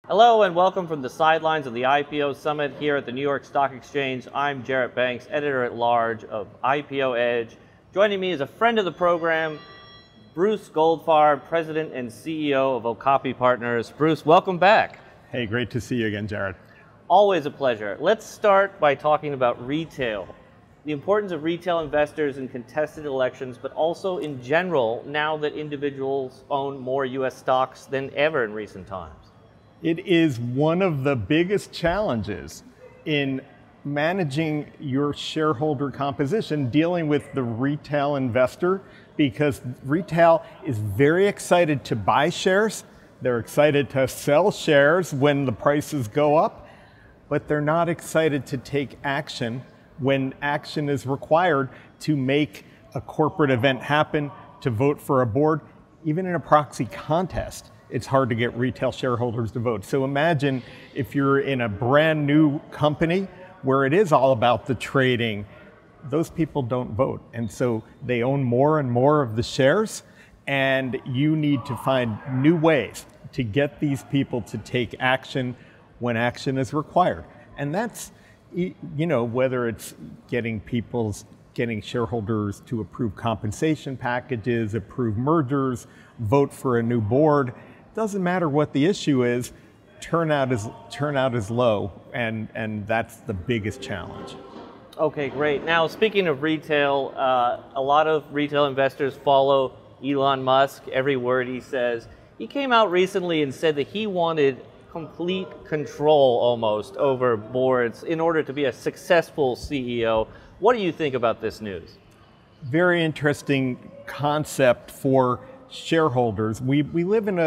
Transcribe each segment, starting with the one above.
Hello and welcome from the sidelines of the IPO Summit here at the New York Stock Exchange. I'm Jarrett Banks, editor-at-large of IPO Edge. Joining me is a friend of the program, Bruce Goldfarb, president and CEO of Okapi Partners. Bruce, welcome back. Hey, great to see you again, Jarrett. Always a pleasure. Let's start by talking about retail. The importance of retail investors in contested elections, but also in general, now that individuals own more US stocks than ever in recent times. It is one of the biggest challenges in managing your shareholder composition, dealing with the retail investor, because retail is very excited to buy shares. They're excited to sell shares when the prices go up, but they're not excited to take action when action is required to make a corporate event happen, to vote for a board. Even in a proxy contest, it's hard to get retail shareholders to vote. So imagine if you're in a brand new company where it is all about the trading, those people don't vote. And so they own more and more of the shares, and you need to find new ways to get these people to take action when action is required. And that's, you know, whether it's getting shareholders to approve compensation packages, approve mergers, vote for a new board. Doesn't matter what the issue is, turnout is low, and that's the biggest challenge. Okay, great. Now, speaking of retail, a lot of retail investors follow Elon Musk, every word he says. He came out recently and said that he wanted complete control almost over boards in order to be a successful CEO. What do you think about this news? Very interesting concept for shareholders. We live in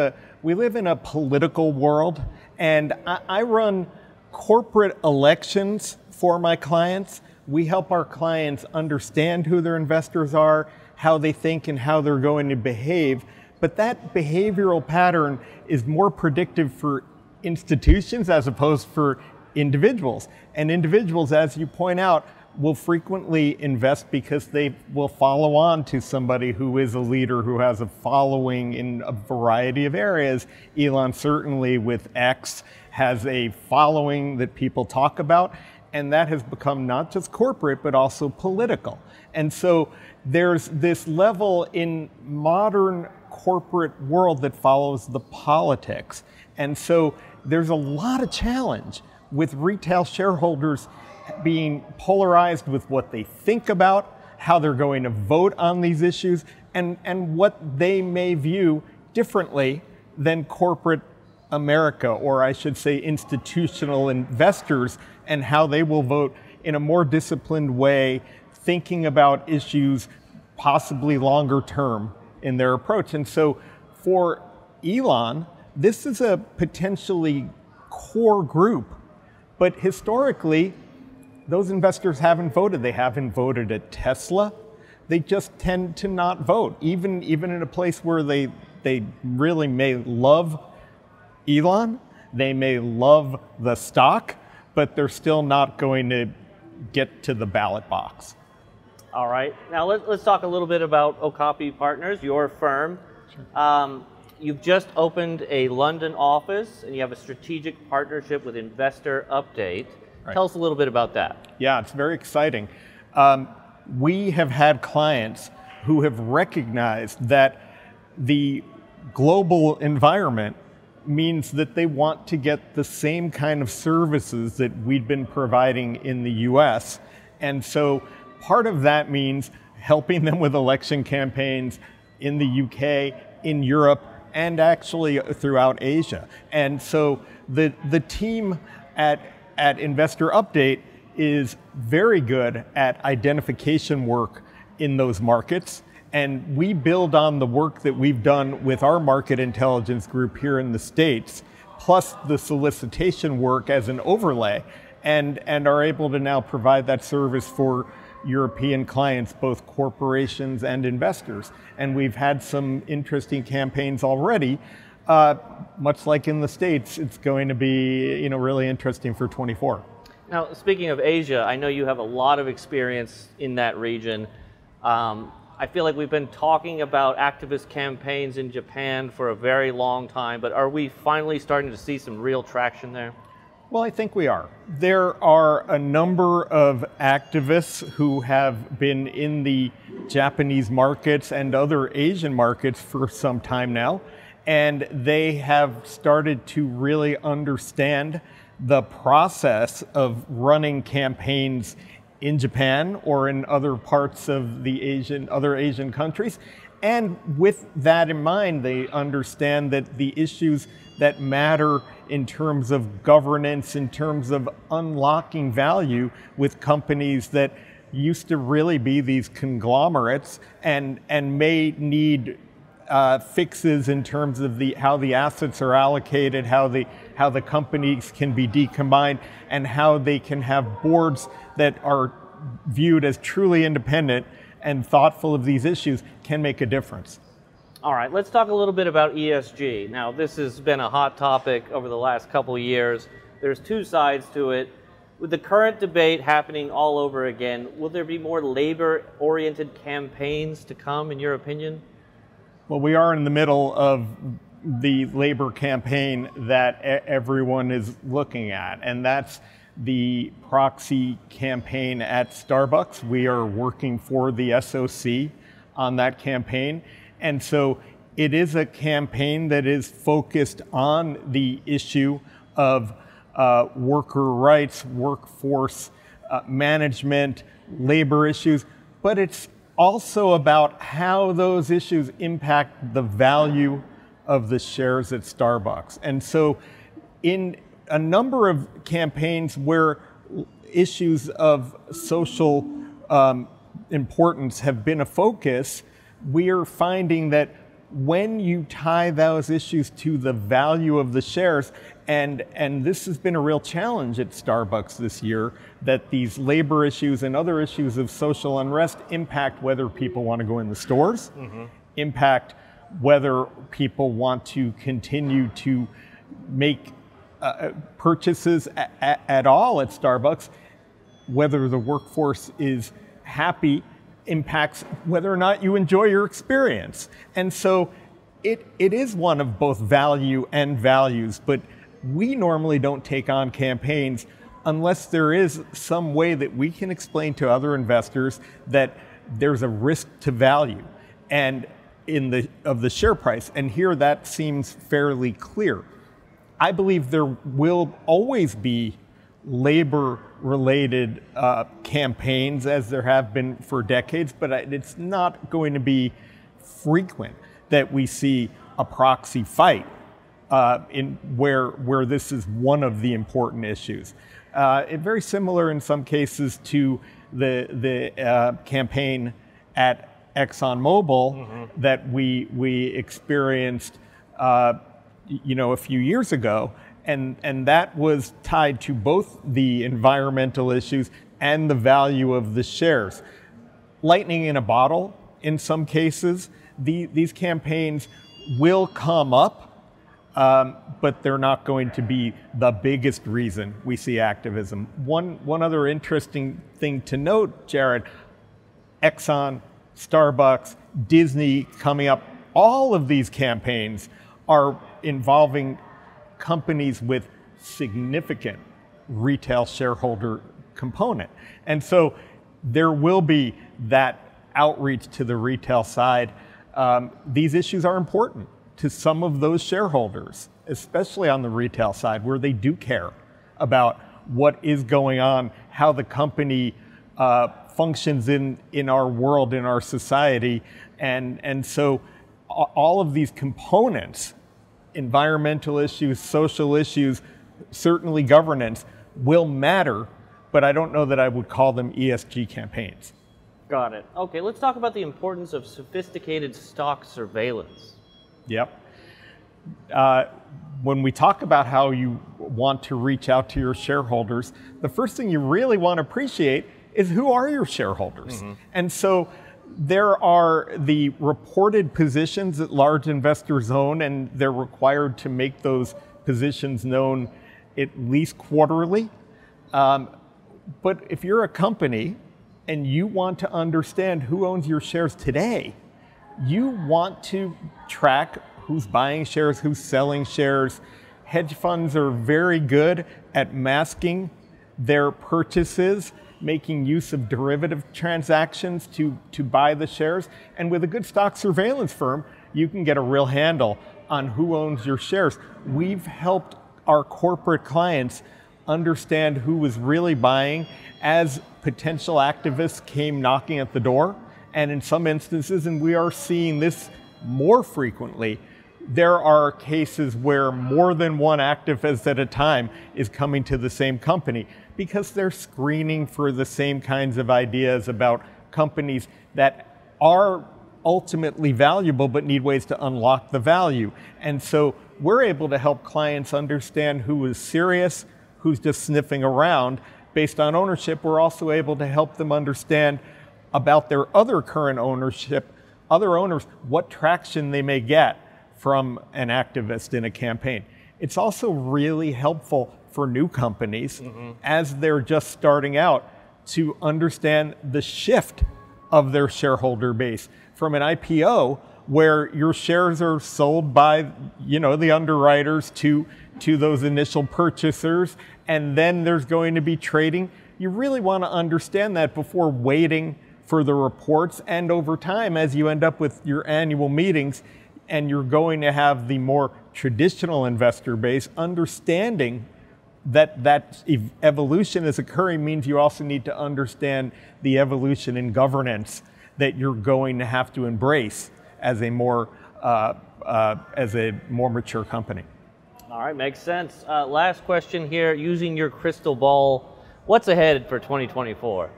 a political world, and I run corporate elections for my clients. We help our clients understand who their investors are, how they think, and how they're going to behave. But that behavioral pattern is more predictive for institutions as opposed for individuals. And individuals, as you point out, will frequently invest because they will follow on to somebody who is a leader, who has a following in a variety of areas. Elon certainly with X has a following that people talk about, and that has become not just corporate, but also political. And so there's this level in modern corporate world that follows the politics. And so there's a lot of challenge with retail shareholders being polarized with what they think about, how they're going to vote on these issues, and what they may view differently than corporate America, or I should say institutional investors, and how they will vote in a more disciplined way, thinking about issues possibly longer term in their approach. And so for Elon, this is a potentially core group, but historically, those investors haven't voted. They haven't voted at Tesla. They just tend to not vote, even in a place where they really may love Elon, they may love the stock, but they're still not going to get to the ballot box. All right. Now let's talk a little bit about Okapi Partners, your firm. Sure. You've just opened a London office, and you have a strategic partnership with Investor Update. Right. Tell us a little bit about that. Yeah, it's very exciting. We have had clients who have recognized that the global environment means that they want to get the same kind of services that we've been providing in the US. And so part of that means helping them with election campaigns in the UK, in Europe, and actually throughout Asia. And so the team at Investor Update is very good at identification work in those markets. And we build on the work that we've done with our market intelligence group here in the States, plus the solicitation work as an overlay, and are able to now provide that service for European clients, both corporations and investors. And we've had some interesting campaigns already. Much like in the States, it's going to be really interesting for 24. Now, speaking of Asia, I know you have a lot of experience in that region. I feel like we've been talking about activist campaigns in Japan for a very long time, but are we finally starting to see some real traction there? Well, I think we are. There are a number of activists who have been in the Japanese markets and other Asian markets for some time now, and they have started to really understand the process of running campaigns in Japan or in other parts of the other Asian countries. And with that in mind, they understand that the issues that matter in terms of governance, in terms of unlocking value with companies that used to really be these conglomerates and may need fixes in terms of how the assets are allocated, how the companies can be decombined, and how they can have boards that are viewed as truly independent and thoughtful of these issues can make a difference. All right, let's talk a little bit about ESG. Now, this has been a hot topic over the last couple of years. There's two sides to it. With the current debate happening all over again, will there be more labor-oriented campaigns to come, in your opinion? Well, we are in the middle of the labor campaign that everyone is looking at, and that's the proxy campaign at Starbucks. We are working for the SOC on that campaign. And so it is a campaign that is focused on the issue of worker rights, workforce management, labor issues, but it's also about how those issues impact the value of the shares at Starbucks. And so in a number of campaigns where issues of social importance have been a focus, we are finding that when you tie those issues to the value of the shares, and this has been a real challenge at Starbucks this year, that these labor issues and other issues of social unrest impact whether people want to go in the stores, impact whether people want to continue to make purchases at all at Starbucks, whether the workforce is happy, impacts whether or not you enjoy your experience. And so it is one of both value and values, but we normally don't take on campaigns unless there is some way that we can explain to other investors that there's a risk to value and of the share price. And here that seems fairly clear. I believe there will always be labor-related campaigns, as there have been for decades, but it's not going to be frequent that we see a proxy fight where this is one of the important issues. Very similar in some cases to the campaign at ExxonMobil that we experienced a few years ago, and that was tied to both the environmental issues and the value of the shares. Lightning in a bottle, in some cases, these campaigns will come up, but they're not going to be the biggest reason we see activism. One other interesting thing to note, Jared, Exxon, Starbucks, Disney coming up, all of these campaigns are involving companies with significant retail shareholder component. And so there will be that outreach to the retail side. These issues are important to some of those shareholders, especially on the retail side, where they do care about what is going on, how the company functions in our world, in our society. And so all of these components, environmental issues, social issues, certainly governance, will matter, but I don't know that I would call them ESG campaigns. Got it. Okay, let's talk about the importance of sophisticated stock surveillance. Yep. When we talk about how you want to reach out to your shareholders, the first thing you really want to appreciate is who are your shareholders. And so there are the reported positions that large investors own, and they're required to make those positions known at least quarterly. But if you're a company and you want to understand who owns your shares today, you want to track who's buying shares, who's selling shares. Hedge funds are very good at masking their purchases, making use of derivative transactions to buy the shares. And with a good stock surveillance firm, you can get a real handle on who owns your shares. We've helped our corporate clients understand who was really buying as potential activists came knocking at the door. And in some instances, and we are seeing this more frequently, there are cases where more than one activist at a time is coming to the same company because they're screening for the same kinds of ideas about companies that are ultimately valuable but need ways to unlock the value. And so we're able to help clients understand who is serious, who's just sniffing around. Based on ownership, we're also able to help them understand about their other current ownership, other owners, what traction they may get from an activist in a campaign. It's also really helpful for new companies as they're just starting out to understand the shift of their shareholder base from an IPO where your shares are sold by the underwriters to those initial purchasers, and then there's going to be trading. You really want to understand that before waiting for the reports, and over time as you end up with your annual meetings and you're going to have the more traditional investor base, understanding that evolution is occurring means you also need to understand the evolution in governance that you're going to have to embrace as a more mature company. All right, makes sense. Last question here, using your crystal ball, what's ahead for 2024?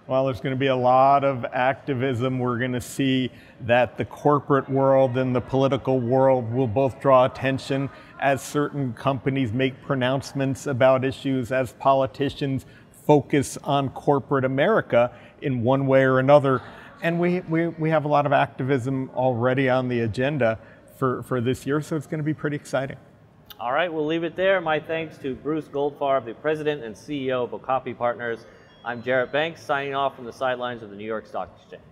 Well, there's going to be a lot of activism. We're going to see that the corporate world and the political world will both draw attention as certain companies make pronouncements about issues, as politicians focus on corporate America in one way or another. And we have a lot of activism already on the agenda for this year, so it's going to be pretty exciting. All right, we'll leave it there. My thanks to Bruce Goldfarb, the President and CEO of Okapi Partners. I'm Jarrett Banks, signing off from the sidelines of the New York Stock Exchange.